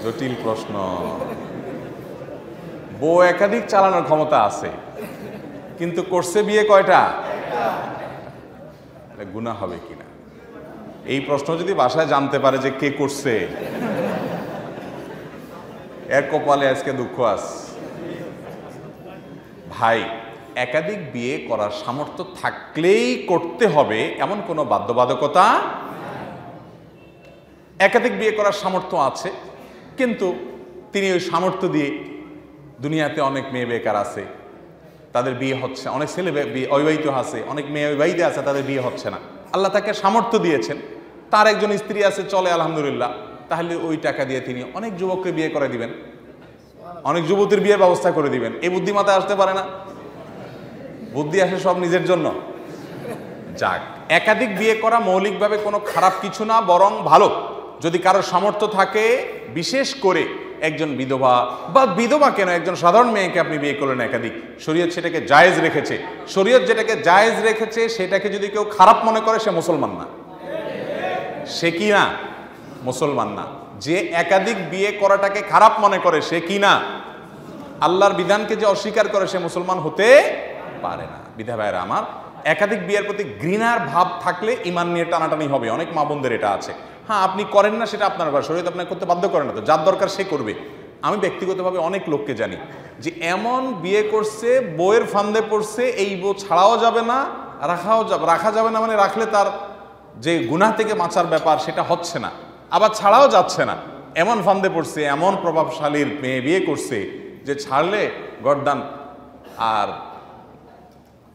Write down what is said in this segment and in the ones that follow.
জটিল প্রশ্ন। বউ একাধিক চালানোর ক্ষমতা আছে, কিন্তু করছে বিয়ে কয়টা? গুনাহ হবে কিনা এই প্রশ্ন যদি বাসায় জানতে পারে যে কে করছে, এর কপালে আজকে দুঃখ আছে। ভাই, একাধিক বিয়ে করার সামর্থ্য থাকলেই করতে হবে এমন কোনো বাধ্যবাধকতা। একাধিক বিয়ে করার সামর্থ্য আছে, কিন্তু তিনি ওই সামর্থ্য দিয়ে, দুনিয়াতে অনেক মেয়ে বেকার আছে, তাদের বিয়ে হচ্ছে, অনেক ছেলে অবিবাহিত আছে, অনেক মেয়ে অবিবাহিত আছে, তাদের বিয়ে হচ্ছে না। আল্লাহ তাকে সামর্থ্য দিয়েছেন, তার একজন স্ত্রী আছে, চলে আলহামদুলিল্লাহ, তাহলে ওই টাকা দিয়ে তিনি অনেক যুবককে বিয়ে করে দিবেন, অনেক যুবতীর বিয়ের ব্যবস্থা করে দিবেন। এই বুদ্ধিমাতায় আসতে পারে না? বুদ্ধি আসে সব নিজের জন্য। যাক, একাধিক বিয়ে করা মৌলিকভাবে কোনো খারাপ কিছু না, বরং ভালো। যদি কারোর সামর্থ্য থাকে, বিশেষ করে একজন বিধবা বা বিধবা কেন, একজন সাধারণ মেয়েকে আপনি বিয়ে করলেন একাধিক, শরীয়ত সেটাকে জায়েজ রেখেছে। শরীয়ত যেটাকে জায়েজ রেখেছে সেটাকে যদি কেউ খারাপ মনে করে, সে মুসলমান না। সে কি না? মুসলমান না। যে একাধিক বিয়ে করাটাকে খারাপ মনে করে, সে কি না? আল্লাহর বিধানকে যে অস্বীকার করে, সে মুসলমান হতে পারে না। বিধা ভাইরা আমার, একাধিক বিয়ের প্রতি ঘৃণার ভাব থাকলে ঈমান নিয়ে টানাটানি হবে। অনেক মা বোনদের এটা আছে। হ্যাঁ, আপনি করেন না, সেটা আপনার ব্যাপার, শরীয়ত আপনাকে করতে বাধ্য করে না, তো যার দরকার সে করবে। আমি ব্যক্তিগতভাবে অনেক লোককে জানি যে এমন বিয়ে করছে, বউয়ের ফান্দে পড়ছে, এই বউ ছাড়াও যাবে না, রাখা যাবে না, মানে রাখলে তার যে গুনাহ থেকে বাঁচার ব্যাপার সেটা হচ্ছে না, আবার ছাড়াও যাচ্ছে না, এমন ফান্দে পড়ছে, এমন প্রভাবশালীর মেয়ে বিয়ে করছে যে ছাড়লে গর্দান আর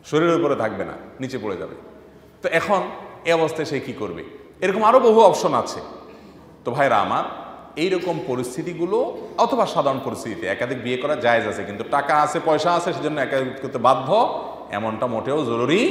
শরীরের উপরে থাকবে না, নিচে পড়ে যাবে। তো এখন এই অবস্থায় সে কি করবে? এরকম আরো বহু অপশন আছে। তো ভাইরা আমার, এইরকম পরিস্থিতিগুলো অথবা সাধারণ পরিস্থিতিতে একাধিক বিয়ে করা জায়েজ আছে, কিন্তু টাকা আছে, পয়সা আছে, সেজন্য একাধিক করতে বাধ্য, এমনটা মোটেও জরুরি